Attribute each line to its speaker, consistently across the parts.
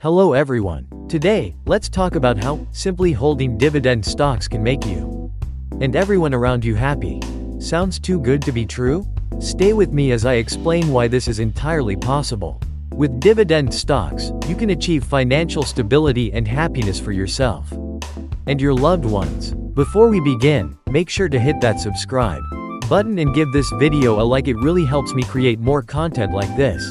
Speaker 1: Hello everyone. Today, let's talk about how simply holding dividend stocks can make you and everyone around you happy. Sounds too good to be true? Stay with me as I explain why this is entirely possible. With dividend stocks, you can achieve financial stability and happiness for yourself and your loved ones. Before we begin, make sure to hit that subscribe button and give this video a like. It really helps me create more content like this.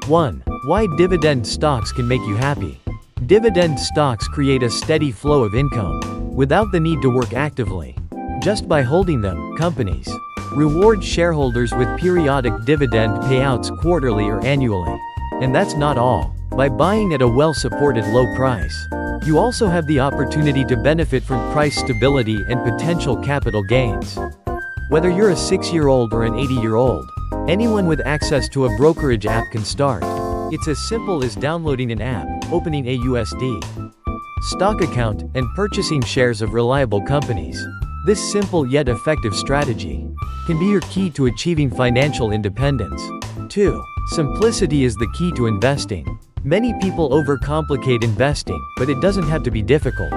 Speaker 1: 1. Why dividend stocks can make you happy. Dividend stocks create a steady flow of income without the need to work actively. Just by holding them, companies reward shareholders with periodic dividend payouts quarterly or annually. And that's not all. By buying at a well-supported low price, you also have the opportunity to benefit from price stability and potential capital gains. Whether you're a 6-year-old or an 80-year-old, anyone with access to a brokerage app can start. It's as simple as downloading an app, opening a USD stock account, and purchasing shares of reliable companies. This simple yet effective strategy can be your key to achieving financial independence. 2. Simplicity is the key to investing. Many people overcomplicate investing, but it doesn't have to be difficult.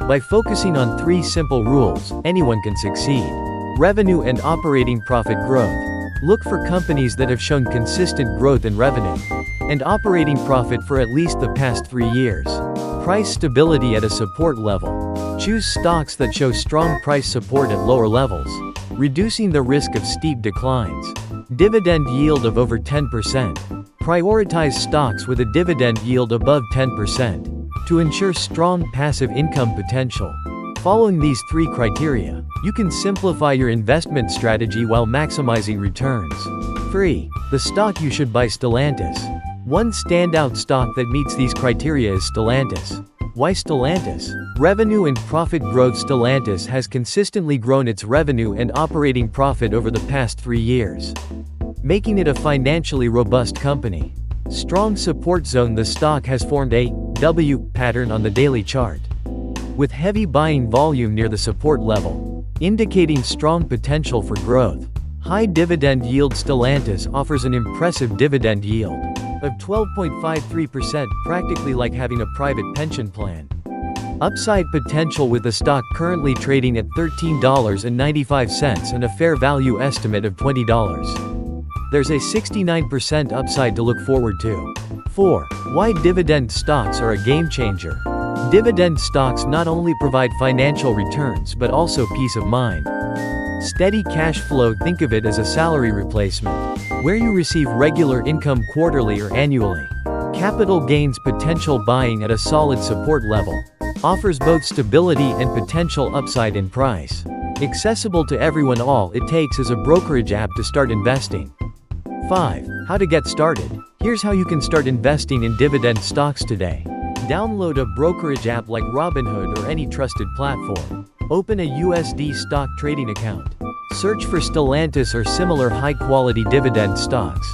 Speaker 1: By focusing on 3 simple rules, anyone can succeed. Revenue and operating profit growth. Look for companies that have shown consistent growth in revenue and operating profit for at least the past 3 years. Price stability at a support level. Choose stocks that show strong price support at lower levels, reducing the risk of steep declines. Dividend yield of over 10%. Prioritize stocks with a dividend yield above 10% to ensure strong passive income potential. Following these 3 criteria, you can simplify your investment strategy while maximizing returns. 3. The stock you should buy. Stellantis. One standout stock that meets these criteria is Stellantis. Why Stellantis? Revenue and profit growth. Stellantis has consistently grown its revenue and operating profit over the past 3 years, making it a financially robust company. Strong support zone. The stock has formed a W pattern on the daily chart, with heavy buying volume near the support level, indicating strong potential for growth. High dividend yield. Stellantis offers an impressive dividend yield of 12.53%, practically like having a private pension plan. Upside potential. With the stock currently trading at $13.95 and a fair value estimate of $20. There's a 69% upside to look forward to. 4. Why dividend stocks are a game changer. Dividend stocks not only provide financial returns but also peace of mind. Steady cash flow. Think of it as a salary replacement, where you receive regular income quarterly or annually. Capital gains potential. Buying at a solid support level offers both stability and potential upside in price. Accessible to everyone. All it takes is a brokerage app to start investing. 5. How to get started. Here's how you can start investing in dividend stocks today. Download a brokerage app like Robinhood or any trusted platform. Open a USD stock trading account. Search for Stellantis or similar high-quality dividend stocks.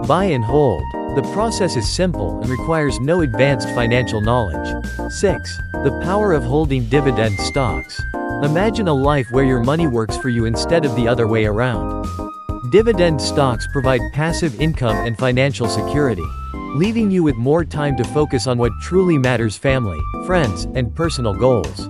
Speaker 1: Buy and hold. The process is simple and requires no advanced financial knowledge. 6. The power of holding dividend stocks. Imagine a life where your money works for you instead of the other way around. Dividend stocks provide passive income and financial security, leaving you with more time to focus on what truly matters: family, friends, and personal goals.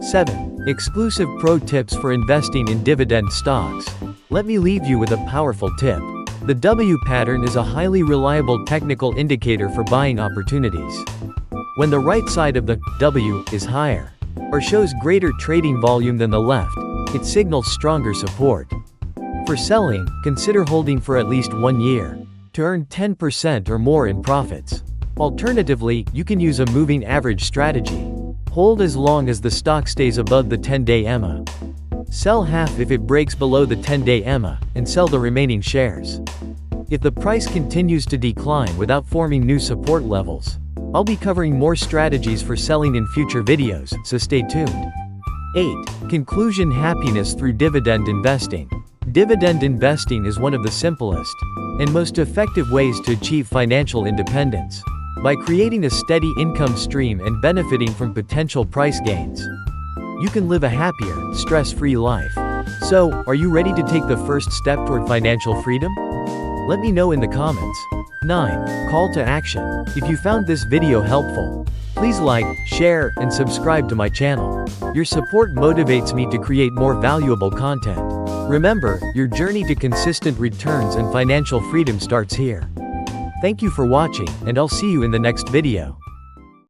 Speaker 1: 7. Exclusive pro tips for investing in dividend stocks. Let me leave you with a powerful tip. The W pattern is a highly reliable technical indicator for buying opportunities. When the right side of the W is higher, or shows greater trading volume than the left, it signals stronger support. For selling, consider holding for at least 1 year to earn 10% or more in profits. Alternatively, you can use a moving average strategy. Hold as long as the stock stays above the 10-day EMA. Sell half if it breaks below the 10-day EMA, and sell the remaining shares if the price continues to decline without forming new support levels. I'll be covering more strategies for selling in future videos, so stay tuned. 8. Conclusion. Happiness through dividend investing. Dividend investing is one of the simplest and most effective ways to achieve financial independence. By creating a steady income stream and benefiting from potential price gains, you can live a happier, stress-free life. So, are you ready to take the first step toward financial freedom? Let me know in the comments. 9. Call to action. If you found this video helpful, please like, share, and subscribe to my channel. Your support motivates me to create more valuable content. Remember, your journey to consistent returns and financial freedom starts here. Thank you for watching, and I'll see you in the next video.